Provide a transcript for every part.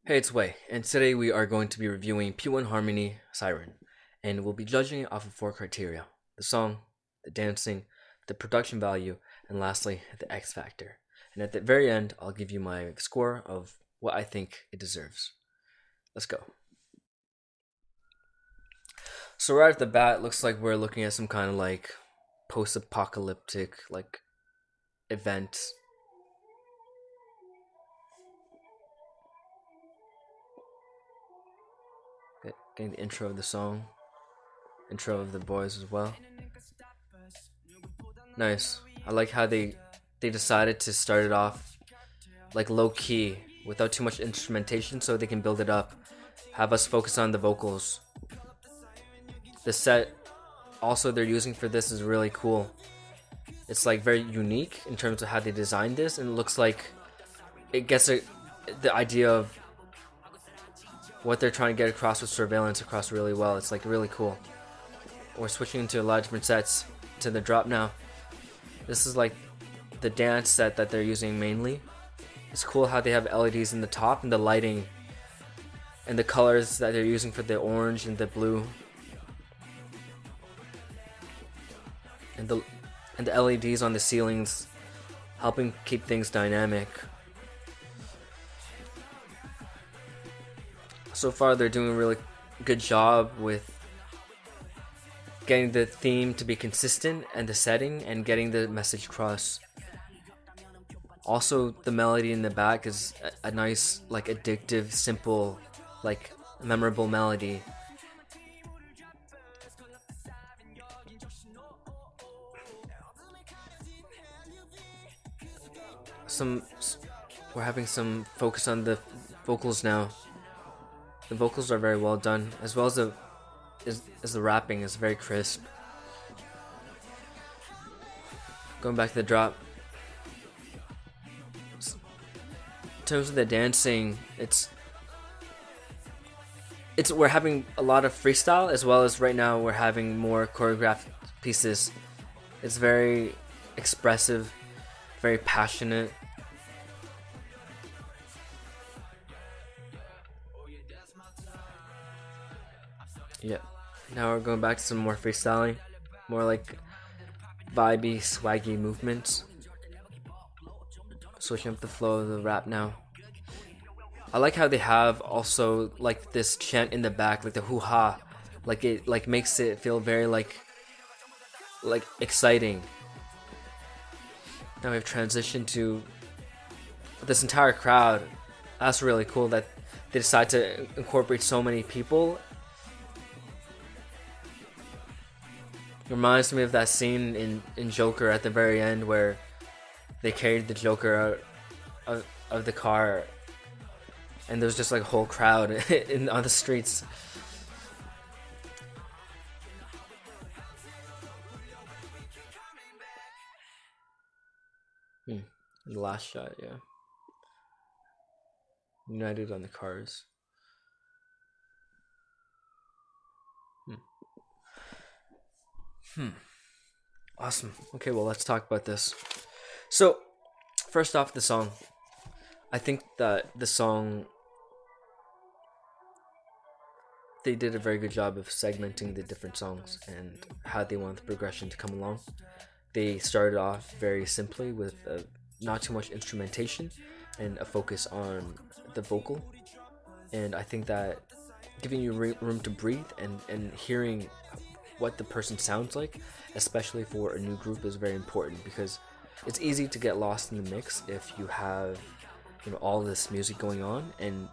Hey, it's Wei, and today we are going to be reviewing P1 Harmony Siren, and we'll be judging it off of four criteria: the song, the dancing, the production value, and lastly, the X factor. And at the very end, I'll give you my score of what I think it deserves. Let's go. So right off the bat, it looks like we're looking at some kind of like post-apocalyptic like event. Getting the intro of the song, intro of the boys as well. Nice. I like how they decided to start it off like low key without too much instrumentation so they can build it up. Have us focus on the vocals. The set also they're using for this is really cool. It's like very unique in terms of how they designed this, and it looks like it gets the idea of what they're trying to get across with surveillance across really well. It's like really cool. We're switching into a lot of different sets to the drop now. This is like the dance set that they're using mainly. It's cool how they have LEDs in the top and the lighting and the colors that they're using for the orange and the blue and the LEDs on the ceilings helping keep things dynamic. So far they're doing a really good job with getting the theme to be consistent and the setting and getting the message across. Also, the melody in the back is a nice, like, addictive, simple, like, memorable melody. We're having some focus on the vocals now. The vocals are very well done, as well as the rapping is very crisp. Going back to the drop. In terms of the dancing, it's we're having a lot of freestyle, as well as right now we're having more choreographed pieces. It's very expressive, very passionate. Yeah. Now we're going back to some more freestyling, more like vibey, swaggy movements. Switching up the flow of the rap now. I like how they have also like this chant in the back, like the hoo-ha, like it like makes it feel very like exciting. Now we've transitioned to this entire crowd. That's really cool that they decide to incorporate so many people. Reminds me of that scene in Joker at the very end where they carried the Joker out of the car and there was just like a whole crowd on the streets. The last shot, yeah. United on the cars. Awesome. Okay, well, let's talk about this. So, first off, the song. I think that the song, they did a very good job of segmenting the different songs and how they want the progression to come along. They started off very simply with not too much instrumentation and a focus on the vocal. And I think that giving you room to breathe and hearing what the person sounds like, especially for a new group, is very important because it's easy to get lost in the mix if you have all this music going on and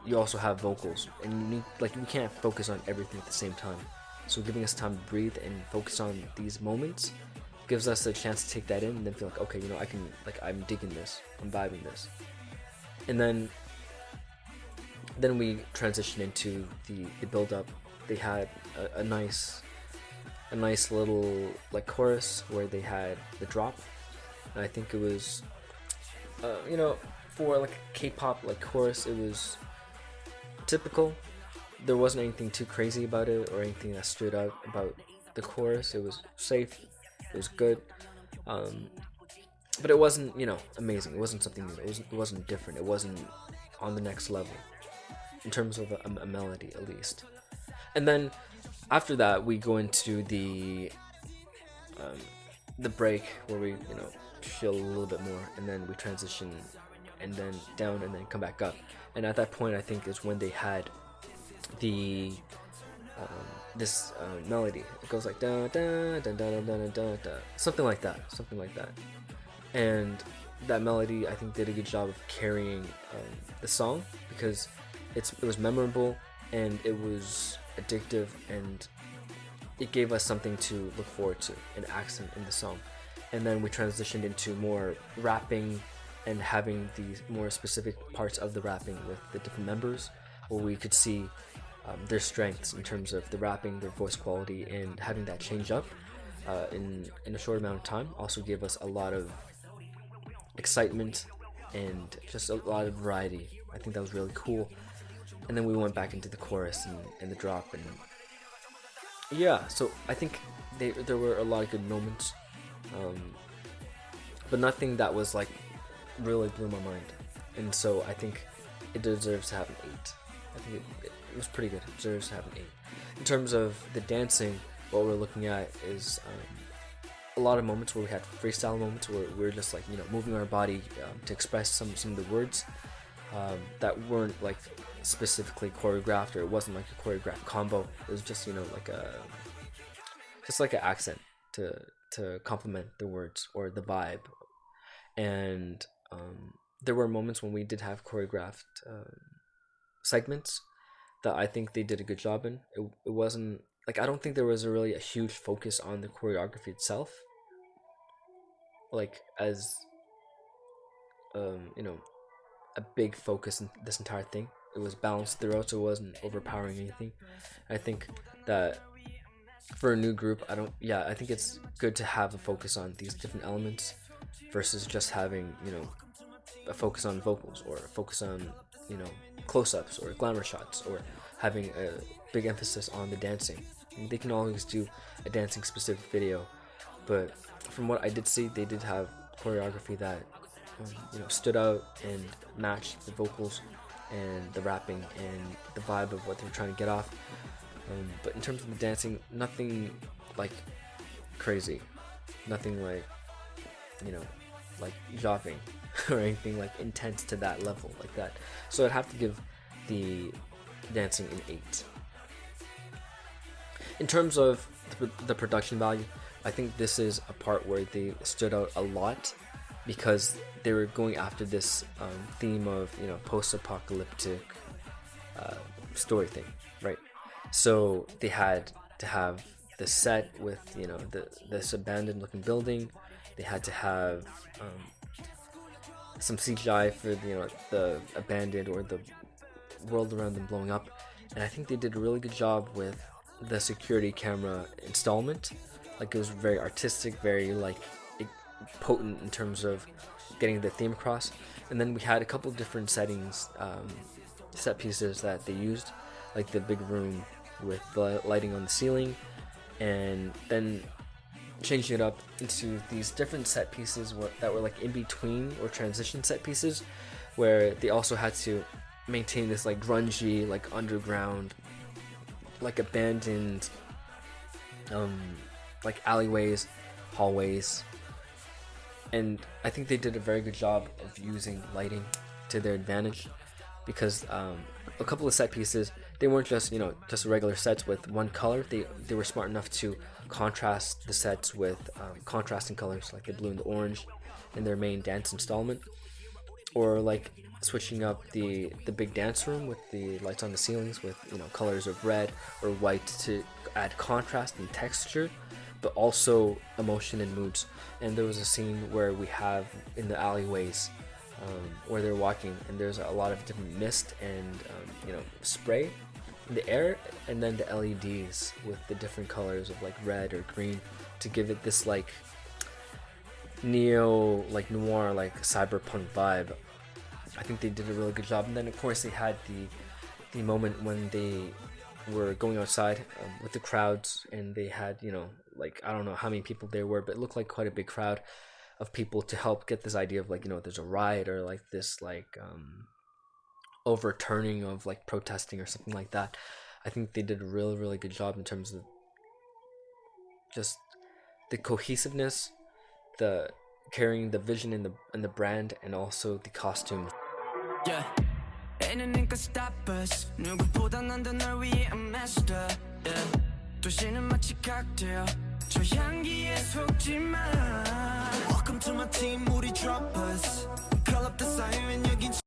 you also have vocals and you need you can't focus on everything at the same time. So giving us time to breathe and focus on these moments gives us a chance to take that in and then feel like, okay, I can I'm digging this, I'm vibing this. And then we transition into the build up. They had a nice little chorus where they had the drop, and I think it was for like a K-pop chorus, it was typical. There wasn't anything too crazy about it or anything that stood out about the chorus. It was safe, it was good, but it wasn't amazing. It wasn't something new. It wasn't different. It wasn't on the next level in terms of a melody at least. And then after that, we go into the break where we chill a little bit more, and then we transition and then down and then come back up. And at that point, I think is when they had the this melody. It goes like da da da da da da da da, something like that, something like that. And that melody, I think, did a good job of carrying the song, because it was memorable and it was addictive, and it gave us something to look forward to, an accent in the song. And then we transitioned into more rapping and having these more specific parts of the rapping with the different members, where we could see their strengths in terms of the rapping, their voice quality, and having that change up in a short amount of time also gave us a lot of excitement and just a lot of variety. I think that was really cool. And then we went back into the chorus and the drop, and yeah, so I think there were a lot of good moments, but nothing that was like really blew my mind. And so I think it deserves to have an 8. I think it was pretty good. It deserves to have an 8. In terms of the dancing, what we're looking at is a lot of moments where we had freestyle moments where we're just like moving our body to express some of the words that weren't like specifically choreographed, or it wasn't like a choreographed combo. It was just like an accent to complement the words or the vibe. And there were moments when we did have choreographed segments that I think they did a good job in. It wasn't like, I don't think there was really a huge focus on the choreography itself, like as a big focus in this entire thing. It was balanced throughout, so it wasn't overpowering anything. I think that for a new group, I think it's good to have a focus on these different elements versus just having a focus on vocals, or a focus on close-ups or glamour shots, or having a big emphasis on the dancing. They can always do a dancing specific video, but from what I did see, they did have choreography that stood out and matched the vocals and the rapping and the vibe of what they were trying to get off. But in terms of the dancing, nothing like crazy, nothing like like jogging or anything like intense to that level like that. So I'd have to give the dancing an 8. In terms of the production value, I think this is a part where they stood out a lot, because they were going after this theme of post-apocalyptic story thing, right? So they had to have the set with this abandoned looking building. They had to have some CGI for the abandoned or the world around them blowing up, and I think they did a really good job with the security camera installment. Like, it was very artistic, very like potent in terms of getting the theme across. And then we had a couple different settings, set pieces that they used, like the big room with the lighting on the ceiling, and then changing it up into these different set pieces that were like in between or transition set pieces, where they also had to maintain this like grungy, like underground, like abandoned like alleyways, hallways. And I think they did a very good job of using lighting to their advantage, because a couple of set pieces, they weren't just just regular sets with one color. They were smart enough to contrast the sets with contrasting colors, like the blue and the orange in their main dance installment, or like switching up the big dance room with the lights on the ceilings with colors of red or white to add contrast and texture, but also emotion and moods. And there was a scene where we have in the alleyways where they're walking, and there's a lot of different mist and spray in the air, and then the LEDs with the different colors of like red or green to give it this like neo, like noir, like cyberpunk vibe. I think they did a really good job. And then of course they had the moment when they were going outside with the crowds, and they had like, I don't know how many people there were, but it looked like quite a big crowd of people to help get this idea of like there's a riot, or like this like overturning of like protesting or something like that. I think they did a really, really good job in terms of just the cohesiveness, the carrying the vision and the brand, and also the costume. Yeah. Anything can stop us. 누구보다 난 더 널 위해 a master. Yeah. 도시는 마치 cocktail. 저 향기에 속지 마. Welcome to my team, 우리 droppers. Call up the siren, 여긴